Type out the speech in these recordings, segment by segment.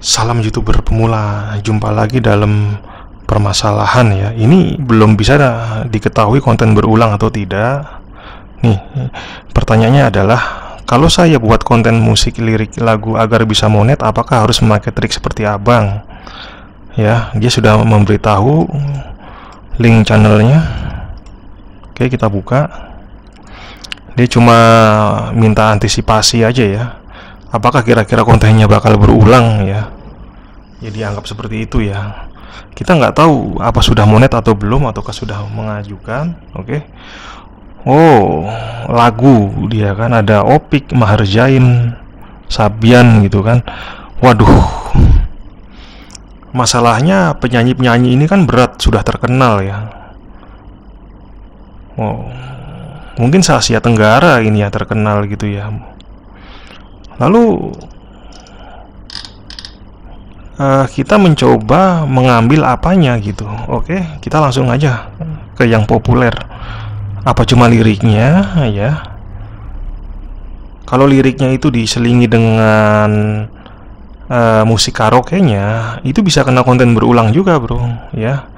Salam YouTuber pemula, jumpa lagi dalam permasalahan ya. Ini belum bisa diketahui konten berulang atau tidak. Nih, pertanyaannya adalah, kalau saya buat konten musik lirik lagu agar bisa monet, apakah harus memakai trik seperti abang? Ya, dia sudah memberitahu link channelnya. Oke, kita buka. Dia cuma minta antisipasi aja ya. Apakah kira-kira kontennya bakal berulang ya? Ya dianggap seperti itu ya. Kita nggak tahu apa sudah monet atau belum, ataukah sudah mengajukan. Oke. Oh, lagu dia kan ada Opik, Maher Zain, Sabian gitu kan. Waduh. Masalahnya penyanyi-penyanyi ini kan berat, sudah terkenal ya. Oh, mungkin se-Asia Tenggara ini ya terkenal gitu ya. Lalu kita mencoba mengambil apanya gitu. Oke, kita langsung aja ke yang populer. Apa cuma liriknya ya? Kalau liriknya itu diselingi dengan musik karaoke-nya, itu bisa kena konten berulang juga bro ya.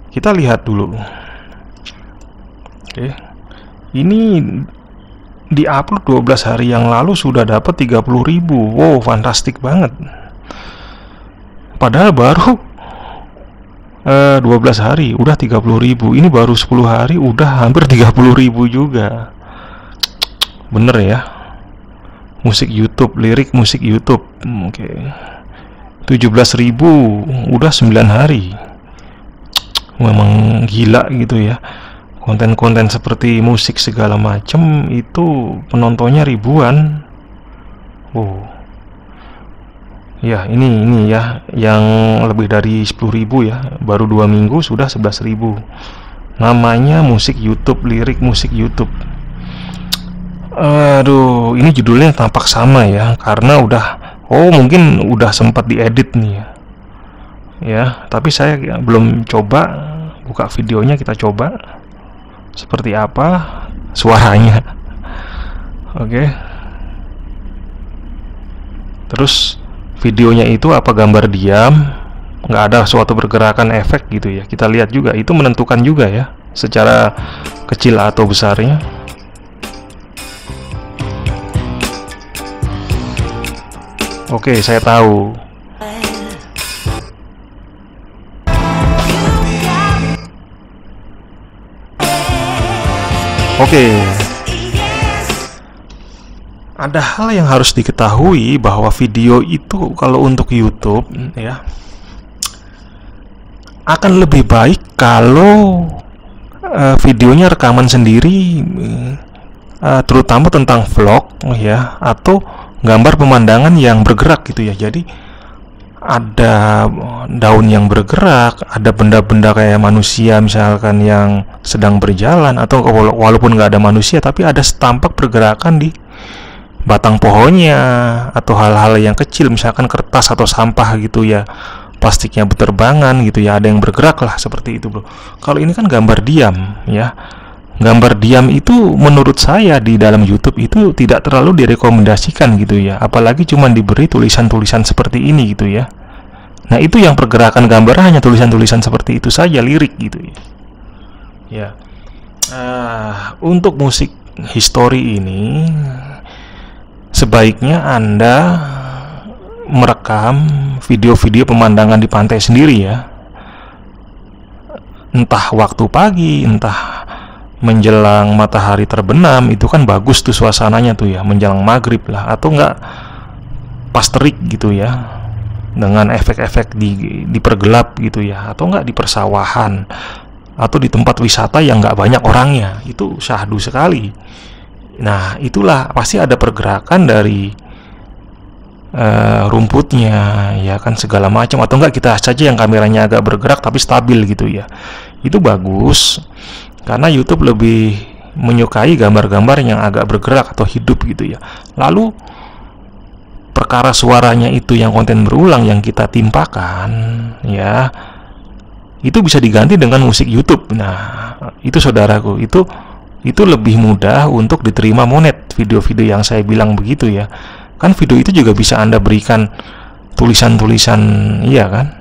Kita lihat dulu. Oke, ini di-upload 12 hari yang lalu sudah dapat 30.000. Wow, fantastik banget. Padahal baru 12 hari udah 30.000. Ini baru 10 hari udah hampir 30.000 juga. Bener ya. Musik YouTube, lirik musik YouTube. Oke. 17.000 udah 9 hari. Memang gila gitu ya. Konten-konten seperti musik segala macam itu penontonnya ribuan. Oh. Ya, ini ya yang lebih dari 10.000 ya. Baru 2 minggu sudah 11.000. Namanya musik YouTube, lirik musik YouTube. Aduh, ini judulnya tampak sama ya, karena mungkin udah sempat diedit nih ya. Ya, tapi saya belum coba buka videonya, kita coba seperti apa suaranya. Oke. Terus videonya itu apa gambar diam, nggak ada suatu pergerakan efek gitu ya. Kita lihat juga, itu menentukan juga ya secara kecil atau besarnya. Oke, saya tahu. Oke. Ada hal yang harus diketahui bahwa video itu kalau untuk YouTube ya akan lebih baik kalau videonya rekaman sendiri, terutama tentang vlog ya, atau gambar pemandangan yang bergerak gitu ya. Jadi ada daun yang bergerak, ada benda-benda kayak manusia misalkan yang sedang berjalan, atau walaupun nggak ada manusia tapi ada tampak pergerakan di batang pohonnya, atau hal-hal yang kecil misalkan kertas atau sampah gitu ya, plastiknya berterbangan gitu ya, ada yang bergerak lah seperti itu bro. Kalau ini kan gambar diam ya. Gambar diam itu menurut saya di dalam YouTube itu tidak terlalu direkomendasikan gitu ya, apalagi cuma diberi tulisan-tulisan seperti ini gitu ya. Nah, itu yang pergerakan gambar hanya tulisan-tulisan seperti itu saja, lirik gitu ya. Ya. Untuk musik history ini sebaiknya Anda merekam video-video pemandangan di pantai sendiri ya. Entah waktu pagi, entah menjelang matahari terbenam, itu kan bagus tuh suasananya tuh ya, menjelang maghrib lah, atau enggak pas terik gitu ya, dengan efek-efek dipergelap gitu ya, atau enggak di persawahan atau di tempat wisata yang enggak banyak orangnya, itu syahdu sekali. Nah, itulah pasti ada pergerakan dari rumputnya ya kan, segala macam, atau enggak kita saja yang kameranya agak bergerak tapi stabil gitu ya. Itu bagus. Karena YouTube lebih menyukai gambar-gambar yang agak bergerak atau hidup gitu ya. Lalu perkara suaranya itu yang konten berulang yang kita timpakan ya, itu bisa diganti dengan musik YouTube. Nah, itu saudaraku, itu lebih mudah untuk diterima monet video-video yang saya bilang begitu ya. Kan video itu juga bisa Anda berikan tulisan-tulisan, iya kan,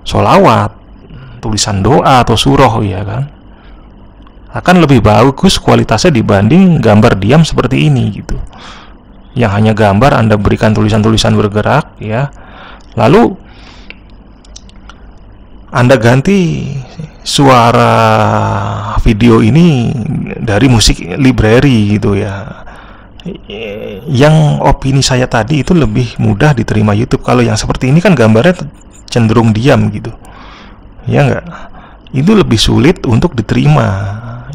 sholawat, tulisan doa atau surah, iya kan, akan lebih bagus kualitasnya dibanding gambar diam seperti ini gitu, yang hanya gambar Anda berikan tulisan-tulisan bergerak ya, lalu Anda ganti suara video ini dari musik library gitu ya. Yang opini saya tadi itu lebih mudah diterima YouTube. Kalau yang seperti ini kan gambarnya cenderung diam gitu, ya enggak? Itu lebih sulit untuk diterima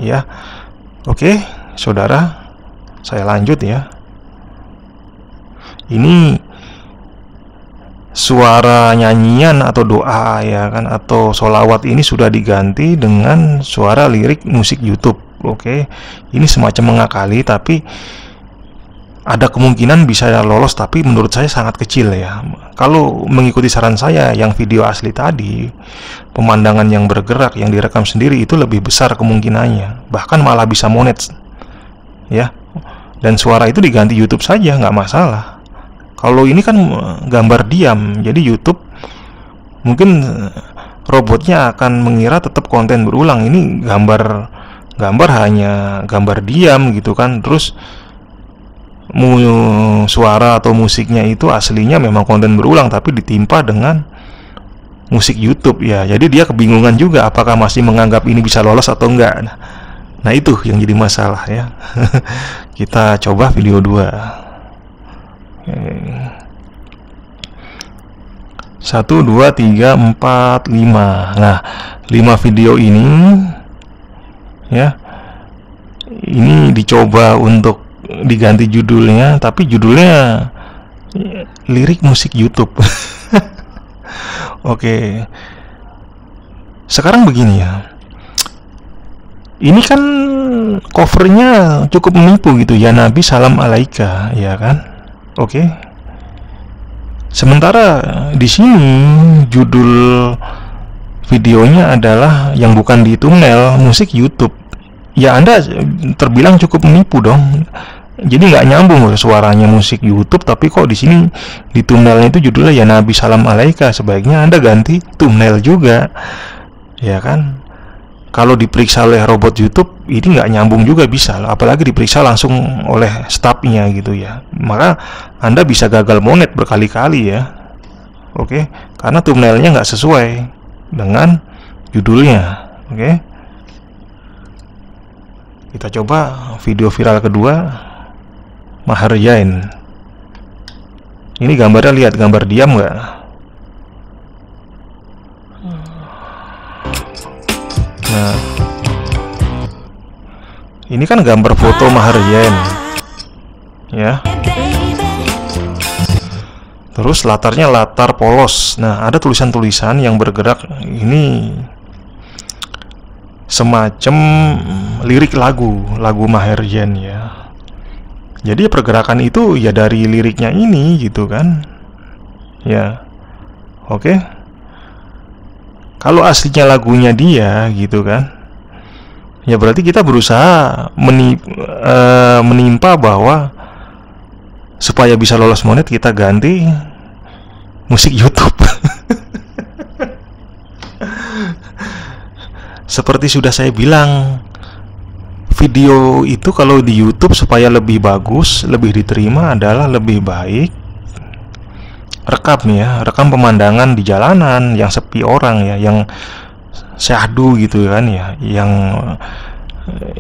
ya. Oke, saudara, saya lanjut ya. Ini suara nyanyian atau doa ya kan, atau sholawat ini sudah diganti dengan suara lirik musik YouTube. Oke, ini semacam mengakali, tapi ada kemungkinan bisa lolos, tapi menurut saya sangat kecil ya. Kalau mengikuti saran saya yang video asli tadi, pemandangan yang bergerak yang direkam sendiri itu lebih besar kemungkinannya, bahkan malah bisa monet ya. Dan suara itu diganti YouTube saja, nggak masalah. Kalau ini kan gambar diam, jadi YouTube mungkin robotnya akan mengira tetap konten berulang. Ini gambar hanya gambar diam gitu kan, terus suara atau musiknya itu aslinya memang konten berulang tapi ditimpa dengan musik YouTube ya. Jadi dia kebingungan juga apakah masih menganggap ini bisa lolos atau enggak. Nah itu yang jadi masalah ya. Kita coba video 2. 1, 2, 3, 4, 5. Nah 5 video ini ya, ini dicoba untuk diganti judulnya, tapi judulnya lirik musik YouTube. Oke. Sekarang begini ya. Ini kan covernya cukup menipu gitu ya, Nabi salam alaika, ya kan? Oke. Sementara di sini judul videonya adalah yang bukan di thumbnail musik YouTube. Ya Anda terbilang cukup menipu dong. Jadi nggak nyambung suaranya musik YouTube, tapi kok di sini di thumbnailnya itu judulnya ya Nabi salam alaika. Sebaiknya Anda ganti thumbnail juga, ya kan? Kalau diperiksa oleh robot YouTube ini nggak nyambung juga bisa, apalagi diperiksa langsung oleh stafnya gitu ya. Maka Anda bisa gagal monet berkali-kali ya. Oke, karena thumbnailnya nggak sesuai dengan judulnya. Oke. Kita coba video viral kedua, Maher Zain. Ini gambarnya, lihat gambar diam nggak? Nah, ini kan gambar foto Maher Zain, ya. Terus latarnya latar polos. Nah, ada tulisan-tulisan yang bergerak. Ini semacam lirik lagu Maher Zain ya. Jadi pergerakan itu ya dari liriknya ini gitu kan. Ya. Oke. Kalau aslinya lagunya dia gitu kan, ya berarti kita berusaha menimpa bahwa supaya bisa lolos monet kita ganti musik YouTube. Seperti sudah saya bilang, video itu kalau di YouTube supaya lebih bagus, lebih diterima adalah lebih baik rekam pemandangan di jalanan yang sepi orang ya, yang syahdu gitu kan ya, yang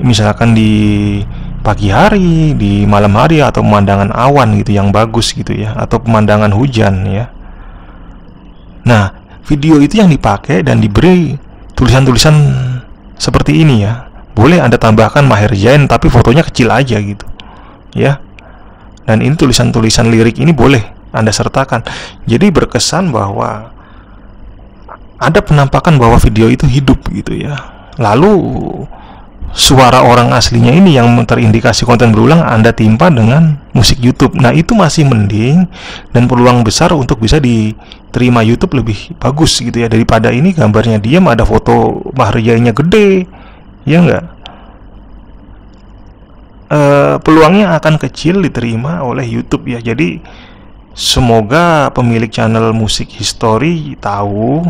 misalkan di pagi hari, di malam hari, atau pemandangan awan gitu yang bagus gitu ya, atau pemandangan hujan ya. Nah, video itu yang dipakai dan diberi tulisan-tulisan seperti ini ya. Boleh Anda tambahkan Maher Zain tapi fotonya kecil aja gitu ya. Dan ini tulisan-tulisan lirik ini boleh Anda sertakan. Jadi berkesan bahwa ada penampakan bahwa video itu hidup gitu ya. Lalu suara orang aslinya ini yang terindikasi konten berulang Anda timpa dengan musik YouTube. Nah, itu masih mending dan peluang besar untuk bisa diterima YouTube lebih bagus gitu ya, daripada ini gambarnya diam, ada foto Maher Zainnya gede. Ya enggak? Peluangnya akan kecil diterima oleh YouTube ya. Jadi Semoga pemilik channel Musik History tahu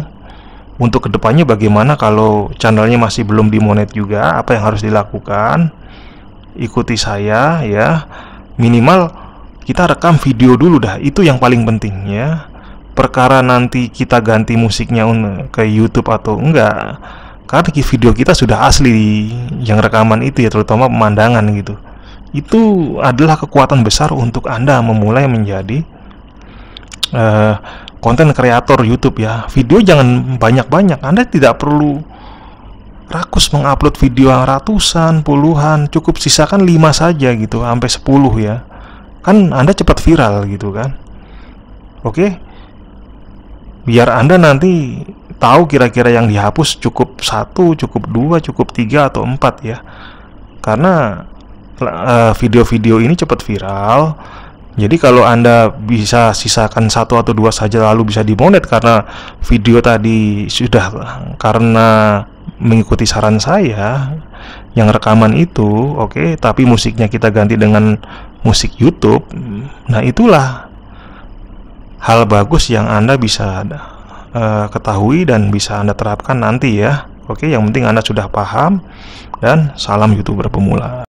untuk kedepannya bagaimana kalau channelnya masih belum dimonet juga, apa yang harus dilakukan. Ikuti saya ya, minimal kita rekam video dulu dah, itu yang paling penting ya. Perkara nanti kita ganti musiknya ke YouTube atau enggak, karena video kita sudah asli yang rekaman itu ya, terutama pemandangan gitu. Itu adalah kekuatan besar untuk Anda memulai menjadi konten kreator YouTube ya. Video jangan banyak-banyak, Anda tidak perlu rakus mengupload video yang ratusan, puluhan, cukup sisakan 5 saja gitu, sampai 10 ya. Kan Anda cepat viral gitu kan. Oke? Biar Anda nanti tahu kira-kira yang dihapus cukup 1, cukup 2, cukup 3 atau 4 ya. Karena video-video ini cepat viral. Jadi kalau Anda bisa sisakan 1 atau 2 saja lalu bisa dimonet karena video tadi sudah, karena mengikuti saran saya yang rekaman itu, oke, tapi musiknya kita ganti dengan musik YouTube. Nah, itulah hal bagus yang Anda bisa ketahui dan bisa Anda terapkan nanti ya. Oke, yang penting Anda sudah paham, dan salam YouTuber pemula.